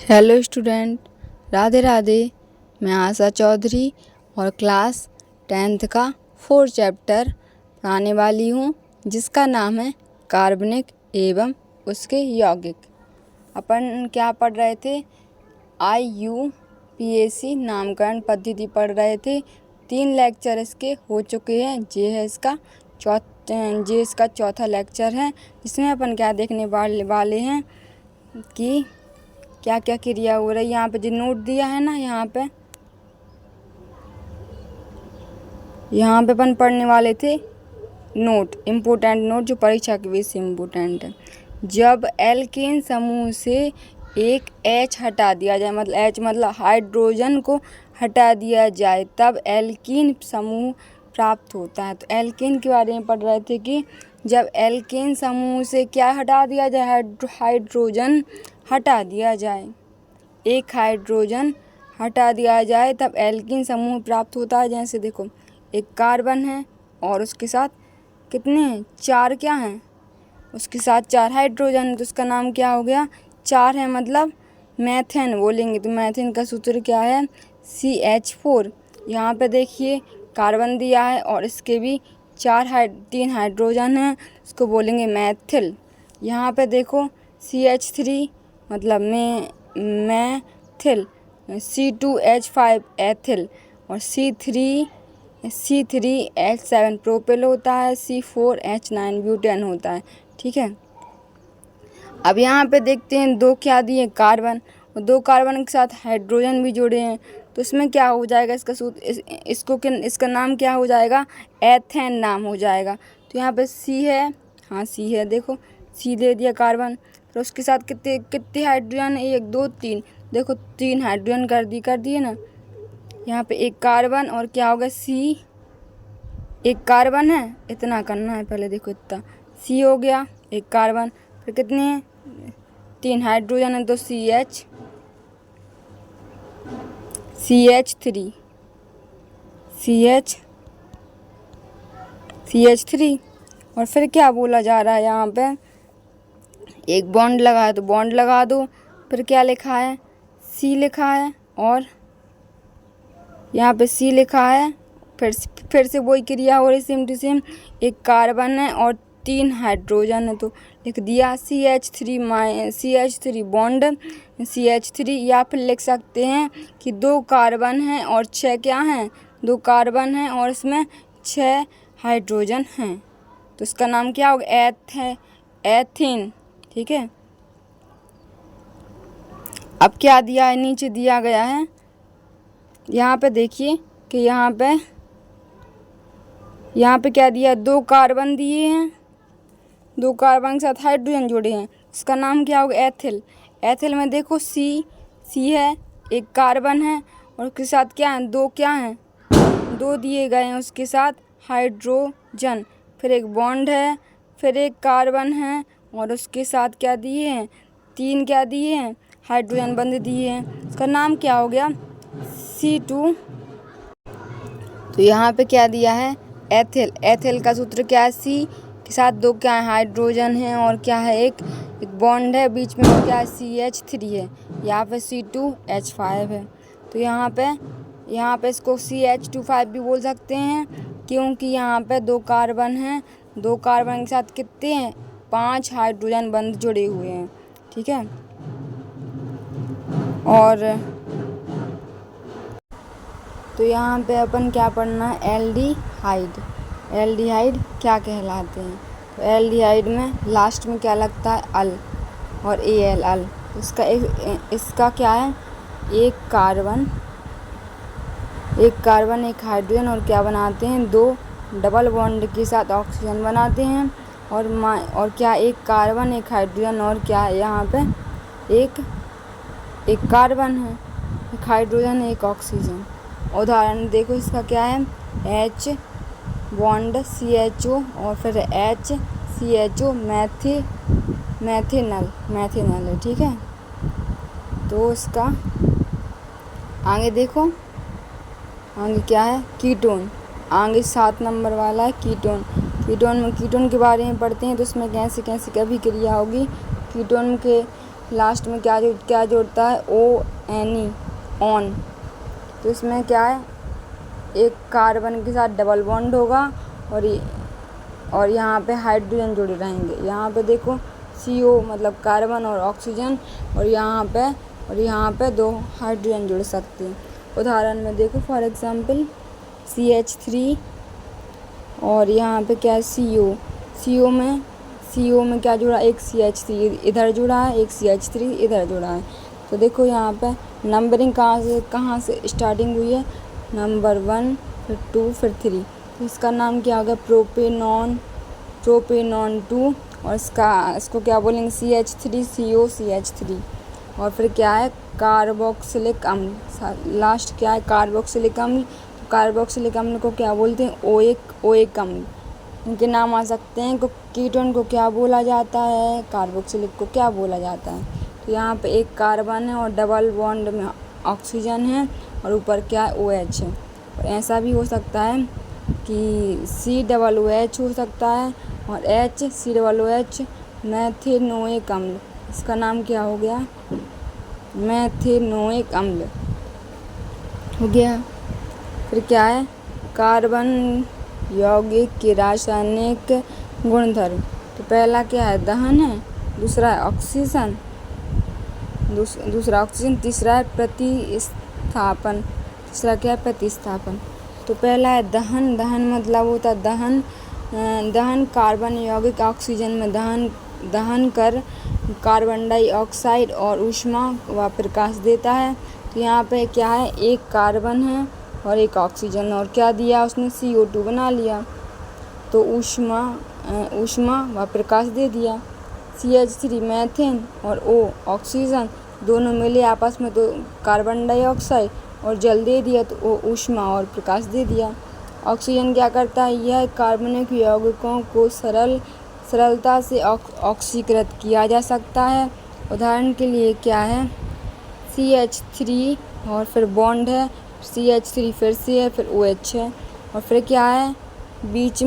Hello student, Radhe Radhe. मैं आशा चौधरी और class 10th का 4th चैप्टर पढ़ाने वाली हूँ, जिसका नाम है कार्बनिक एवं उसके यौगिक। अपन क्या पढ़ रहे थे? IUPAC नामकरण पद्धति पढ़ रहे थे। 3 लेक्चर इसके हो चुके हैं। ये है इसका चौथा लेक्चर है, जिसमें अपन क्या देखने वाले हैं कि क्या क्या क्रिया हो रही है। यहाँ पे जो नोट दिया है ना, यहाँ पे अपन पढ़ने वाले थे नोट, इम्पोर्टेंट नोट, जो परीक्षा के बेस से इम्पोर्टेंट है। जब एल्केन समूह से एक H हटा दिया जाए, मतलब H मतलब हाइड्रोजन को हटा दिया जाए, तब एल्कीन समूह प्राप्त होता है। तो एल्केन के बारे में पढ़ रहे थे कि जब एल्केन समूह से क्या हटा दिया जाए, हाइड्रोजन हटा दिया जाए, एक हाइड्रोजन हटा दिया जाए, तब एल्कीन समूह प्राप्त होता है। जैसे देखो, एक कार्बन है और उसके साथ कितने हैं? 4 क्या हैं? उसके साथ 4 हाइड्रोजन है, तो उसका नाम क्या हो गया? 4 है, मतलब मैथेन बोलेंगे। तो मैथेन का सूत्र क्या है? CH4। यहाँ पे देखिए कार्बन दिया है और इसके भी 3 हाइड्रोजन हैं, उसको बोलेंगे मैथिल। यहाँ पे देखो CH3 मतलब मैथिल, C2H5 एथिल, और C3H7 प्रोपेल होता है, C4H9 ब्यूटेन होता है। ठीक है, अब यहाँ पे देखते हैं 2 क्या दिए? कार्बन, और 2 कार्बन के साथ हाइड्रोजन भी जोड़े हैं, तो इसमें क्या हो जाएगा? इसका सूत्र इसका नाम क्या हो जाएगा? एथेन नाम हो जाएगा। तो यहाँ पे C है, हाँ C है, देखो C दे दिया कार्बन, फिर उसके साथ कितने हाइड्रोजन है? 1 2 3, देखो 3 हाइड्रोजन कर दिए ना। यहाँ पे एक कार्बन और क्या होगा? C, एक कार्बन है, इतना करना है पहले, देखो इतना C हो गया, एक कार्बन, फिर कितने हैं? 3 हाइड्रोजन है, तो CH3, और फिर क्या बोला जा रहा है यहाँ पे? एक बॉन्ड लगा है तो बॉन्ड लगा दो, फिर क्या लिखा है? C लिखा है, और यहाँ पे C लिखा है, फिर से वही क्रिया हो रही, सेम टू सेम। एक कार्बन है और 3 हाइड्रोजन है, तो लिख दिया CH3 बॉन्ड CH3, या फिर लिख सकते हैं कि 2 कार्बन हैं और 6 क्या हैं? 2 कार्बन हैं और इसमें 6 हाइड्रोजन हैं, तो इसका नाम क्या होगा? एथीन। ठीक है, अब क्या दिया है? नीचे दिया गया है, यहाँ पे देखिए कि यहाँ पे क्या दिया? 2 कार्बन दिए हैं, 2 कार्बन के साथ हाइड्रोजन जोड़े हैं, इसका नाम क्या होगा? एथिल। एथिल में देखो C है, एक कार्बन है, और उसके साथ क्या है? 2 क्या हैं? 2 दिए गए हैं, उसके साथ हाइड्रोजन, फिर एक बॉन्ड है, फिर एक कार्बन है, और उसके साथ क्या दिए हैं? 3 क्या दिए हैं? हाइड्रोजन बंद दिए हैं, इसका नाम क्या हो गया? C2। तो यहाँ पे क्या दिया है? एथिल। एथिल का सूत्र क्या है? C के साथ 2 क्या है? हाइड्रोजन है, और क्या है? एक बॉन्ड है, बीच में क्या है? CH3 है, यहाँ पे C2H5 है। तो यहाँ पे इसको CH25 भी बोल सकते हैं, क्योंकि यहाँ पे 2 कार्बन हैं, 2 कार्बन के साथ कितने हैं? 5 हाइड्रोजन बंद जुड़े हुए हैं। ठीक है, और तो यहाँ पे अपन क्या पढ़ना है? एल्डिहाइड क्या कहलाते हैं? तो एल्डिहाइड में लास्ट में क्या लगता है? अल, और अल। इसका क्या है? एक कार्बन, एक हाइड्रोजन, और क्या बनाते हैं? 2 डबल बॉन्ड के साथ ऑक्सीजन बनाते हैं, और क्या? एक कार्बन, एक हाइड्रोजन, और क्या है? यहाँ पे एक कार्बन है, एक हाइड्रोजन, एक ऑक्सीजन। उदाहरण देखो, इसका क्या है? H बॉन्ड CHO, और फिर HCHO, मैथिनल है। ठीक है, तो इसका आगे देखो, आगे क्या है? कीटोन। आगे 7 नंबर वाला है कीटोन। कीटोन के बारे में पढ़ते हैं, तो उसमें कैसे कभी क्रिया होगी? कीटोन के लास्ट में क्या जोड़ता है, ONE, ऑन। तो इसमें क्या है, एक कार्बन के साथ डबल बॉन्ड होगा और यहाँ पे हाइड्रोजन जुड़े रहेंगे। यहाँ पे देखो CO मतलब कार्बन और ऑक्सीजन, और यहाँ पे 2 हाइड्रोजन जुड़ सकते हैं। उदाहरण में देखो, फॉर एग्जांपल CH3 और यहाँ पे क्या है CO में क्या जुड़ा, एक CH3 इधर जुड़ा है, एक CH3 इधर जुड़ा है। तो देखो यहाँ पे नंबरिंग कहाँ से स्टार्टिंग हुई है, नंबर 1 फिर 2 फिर 3। तो इसका नाम क्या होगा, प्रोपेनॉन 2, और इसको क्या बोलेंगे, CH3CO CH3। और फिर क्या है, कार्बोक्सिलिक अम्ल। लास्ट क्या है, कार्बोक्सिलिक अम्ल। तो कार्बोक्सिलिक अम्ल को क्या बोलते हैं, ओएक अम्ल। इनके नाम आ सकते हैं। कीटोन को क्या बोला जाता है, कार्बोक्सिलिक को क्या बोला जाता है। तो यहाँ पे एक कार्बन है और डबल बॉन्ड में ऑक्सीजन है, और ऊपर क्या है, OH है। और ऐसा भी हो सकता है कि COOH हो सकता है, और COOH मेथेनोइक अम्ल। इसका नाम क्या हो गया, मेथेनोइक अम्ल हो गया। फिर क्या है, कार्बन यौगिक के रासायनिक गुणधर्म। तो पहला क्या है, दहन है, दूसरा है ऑक्सीजन, तीसरा है प्रतिस्थापन। तीसरा क्या है, प्रतिस्थापन। तो पहला है दहन। दहन मतलब होता है दहन कार्बन यौगिक ऑक्सीजन में दहन कर कार्बन डाइऑक्साइड और ऊष्मा व प्रकाश देता है। तो यहाँ पे क्या है, एक कार्बन है और एक ऑक्सीजन, और क्या दिया उसने, CO2 बना लिया। तो ऊष्मा व प्रकाश दे दिया। CH3 मीथेन और O ऑक्सीजन, दोनों मिले आपस में तो कार्बन डाइऑक्साइड, और जल दे दिया तो O ऊष्मा और प्रकाश दे दिया। ऑक्सीजन क्या करता है, यह कार्बनिक यौगिकों को सरलता से ऑक्सीकृत किया जा सकता है। उदाहरण के लिए क्या है, CH3 और फिर बॉन्ड है, CH3 फिर से है, फिर OH है, और फिर क्या है, बीच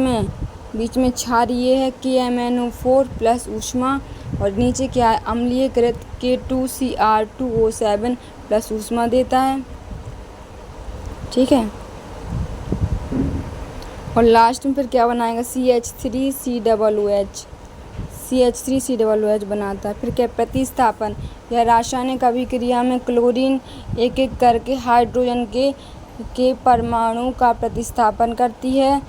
में क्षारीय है KMnO4 प्लस ऊष्मा, और नीचे क्या है, अम्लीयकृत K2Cr2O7 प्लस ऊष्मा देता है। ठीक है, और लास्ट में फिर क्या बनाएगा, CH3COOH बनाता है। फिर क्या, प्रतिस्थापन। यह रासायनिक अभिक्रिया में क्लोरीन एक एक करके हाइड्रोजन के परमाणु का प्रतिस्थापन करती है।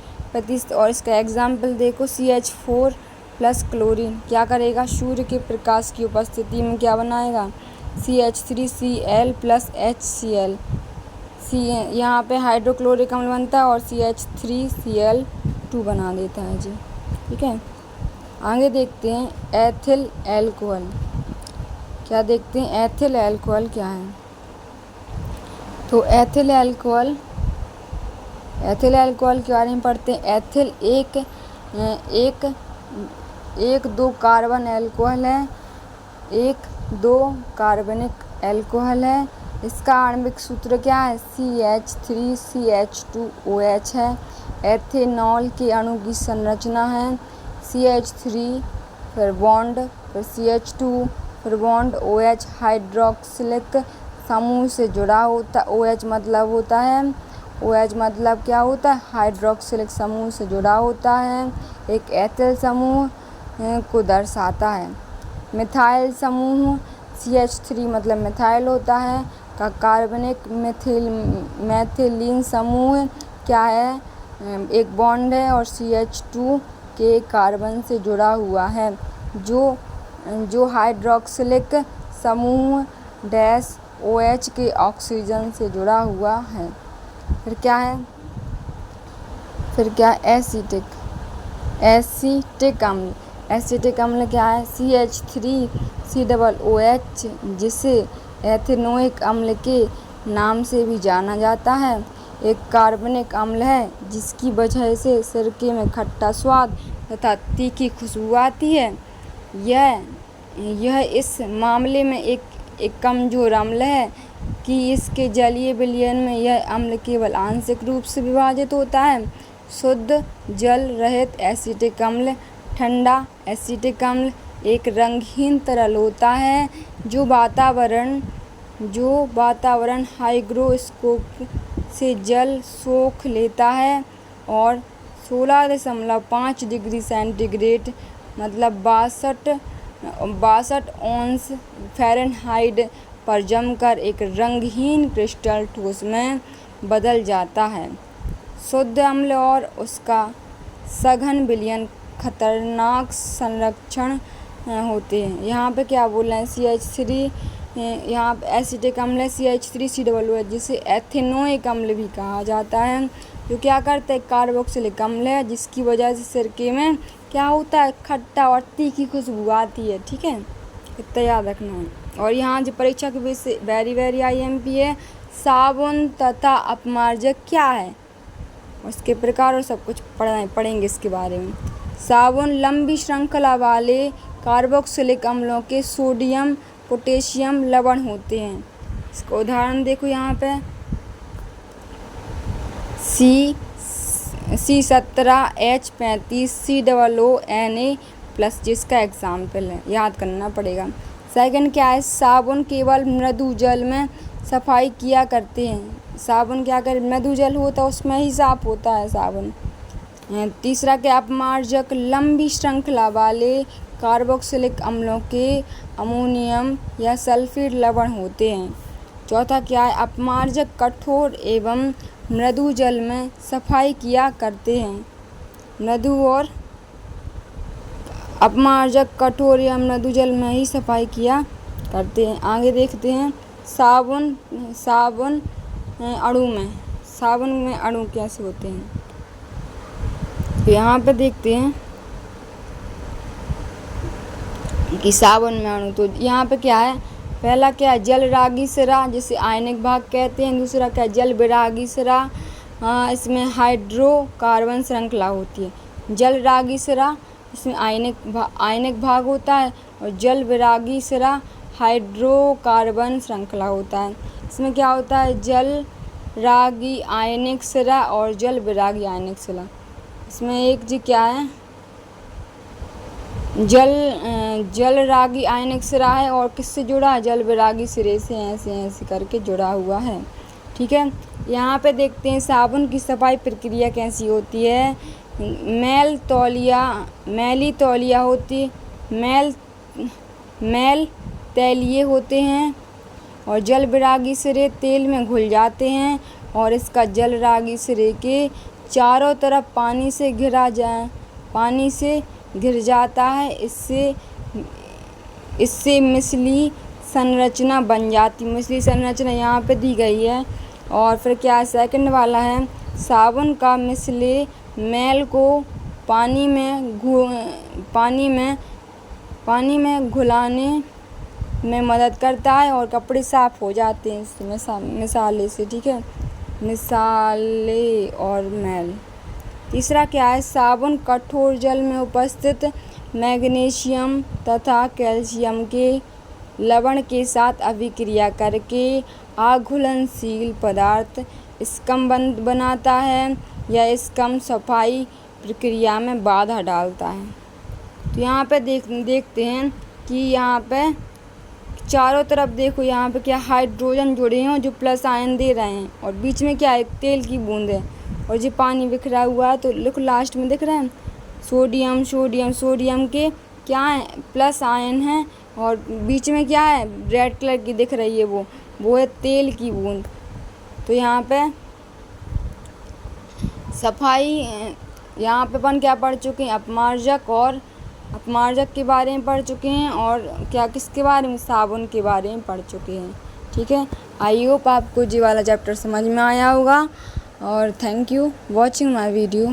और इसका एग्जाम्पल देखो, CH4 प्लस क्लोरीन क्या करेगा, सूर्य के प्रकाश की उपस्थिति में क्या बनाएगा, CH3Cl प्लस HCl। यहाँ पे हाइड्रोक्लोरिक अम्ल बनता है और CH3Cl2 बना देता है जी। ठीक है, आगे देखते हैं एथिल अल्कोहल। क्या देखते हैं, एथिल अल्कोहल क्या है। तो एथिल अल्कोहल के बारे में पढ़ते हैं। एथिल एक 2 कार्बन अल्कोहल है, एक 2 कार्बनिक अल्कोहल है। इसका आणविक सूत्र क्या है, CH3CH2OH है। एथेनॉल के अणु की संरचना है CH3 फिर बॉन्ड, फिर CH2 फिर बॉन्ड, OH हाइड्रोक्सिलिक समूह से जुड़ा होता। OH मतलब होता है, OH मतलब क्या होता है, हाइड्रोक्सिलिक समूह से जुड़ा होता है। एक एथिल समूह को दर्शाता है। मिथाइल समूह CH3 मतलब मिथाइल होता है का कार्बनिक मैथिलीन समूह क्या है, एक बॉन्ड है और CH2 के कार्बन से जुड़ा हुआ है। जो हाइड्रोक्सिलिक समूह डैश OH के ऑक्सीजन से जुड़ा हुआ है। फिर क्या है, एसिटिक अम्ल। एसिटिक अम्ल क्या है, CH3COOH जिसे एथेनोइक अम्ल के नाम से भी जाना जाता है, एक कार्बनिक अम्ल है जिसकी वजह से सिरके में खट्टा स्वाद तथा तीखी खुशबू आती है। यह इस मामले में एक कमजोर अम्ल है कि इसके जलीय विलयन में यह अम्ल केवल आंशिक रूप से विभाजित होता है। शुद्ध जल रहित एसिटिक अम्ल, ठंडा एसिटिक अम्ल एक रंगहीन तरल होता है जो वातावरण हाइग्रोस्कोप से जल सोख लेता है और 16.5 डिग्री सेंटीग्रेड मतलब 62 अंश फ़ारेनहाइट पर जमकर एक रंगहीन क्रिस्टल ठोस में बदल जाता है। शुद्ध अम्ल और उसका सघन विलयन खतरनाक संरक्षण होते हैं। यहाँ पे क्या बोल रहे हैं, CH3 यहाँ पे एसिटिक अम्ल है CH3COO, जिसे एथेनोइक अम्ल भी कहा जाता है, जो क्या करता है कार्बोक्सिलिक अम्ल है, जिसकी वजह से सिरके में क्या होता है खट्टा और तीखी खुशबू आती है। ठीक है, इतना याद रखना है। और यहाँ जो परीक्षा के विषय वेरी IMP है, साबुन तथा अपमार्जक क्या है, उसके प्रकार और सब कुछ पढ़ेंगे इसके बारे में। साबुन लंबी श्रृंखला वाले कार्बोक्सिलिक अम्लों के सोडियम पोटेशियम लवण होते हैं। इसका उदाहरण देखो यहाँ पे C17H35COO Na+, जिसका एग्जाम्पल है, याद करना पड़ेगा। सेकंड क्या है, साबुन केवल मृदु जल में सफाई किया करते हैं। साबुन क्या कर मृदु जल होता है उसमें ही साफ होता है साबुन। तीसरा क्या, अपमार्जक लंबी श्रृंखला वाले कार्बोक्सिलिक अम्लों के अमोनियम या सल्फेट लवण होते हैं। चौथा क्या है, अपमार्जक कठोर एवं मृदु जल में सफाई किया करते हैं। मृदु और अपमार्जक कठोर या मृदु जल में ही सफाई किया करते हैं। आगे देखते हैं साबुन में अणु कैसे होते हैं। तो यहाँ पे देखते हैं कि साबुन में अणु, तो यहाँ पे क्या है, पहला क्या है जल रागी सिरा, जिसे आयनिक भाग कहते हैं। दूसरा क्या है जल विरागी सिरा, इसमें हाइड्रोकार्बन श्रृंखला होती है। जल रागी सिरा इसमें आयनिक भाग होता है और जल विरागी सिरा हाइड्रोकार्बन श्रृंखला होता है। इसमें क्या होता है जल रागी आयनिक सिरा और जल विरागी आयनिक सिरा। इसमें एक जी क्या है जल रागी आयनिक सिरा है और किससे जुड़ा है, जल विरागी सिरे से ऐसे करके जुड़ा हुआ है। ठीक है, यहाँ पे देखते हैं साबुन की सफाई प्रक्रिया कैसी होती है। मैली तौलिया होती, मैल तैलिए होते हैं और जल विरागी सिरे तेल में घुल जाते हैं और इसका जल रागी सिरे के चारों तरफ पानी से घिर जाता है। इससे मिश्री संरचना बन जाती। मिश्री संरचना यहाँ पे दी गई है। और फिर क्या सेकंड वाला है, साबुन का मिश्री मैल को पानी में घुलाने में मदद करता है और कपड़े साफ हो जाते हैं मिसाले से। ठीक है, मिसाले और मैल। तीसरा क्या है, साबुन कठोर जल में उपस्थित मैग्नीशियम तथा कैल्शियम के लवण के साथ अभिक्रिया करके अघुलनशील पदार्थ स्कंद बनाता है या स्कंद सफाई प्रक्रिया में बाधा डालता है। तो यहाँ पे देखते हैं कि यहाँ पे चारों तरफ देखो, यहाँ पे क्या हाइड्रोजन जुड़े हैं जो प्लस आयन दे रहे हैं और बीच में क्या है तेल की बूंद है और जो पानी बिखरा हुआ है। तो लिखो लास्ट में दिख रहा है सोडियम के क्या है प्लस आयन है और बीच में क्या है रेड कलर की दिख रही है वो है तेल की बूंद। तो यहाँ पे सफाई, यहाँ पे अपन क्या पढ़ चुके हैं, अपमार्जक के बारे में पढ़ चुके हैं और क्या किसके बारे में, साबुन के बारे में पढ़ चुके हैं। ठीक है, आई होप आपको जी वाला चैप्टर समझ में आया होगा और thank you watching my video.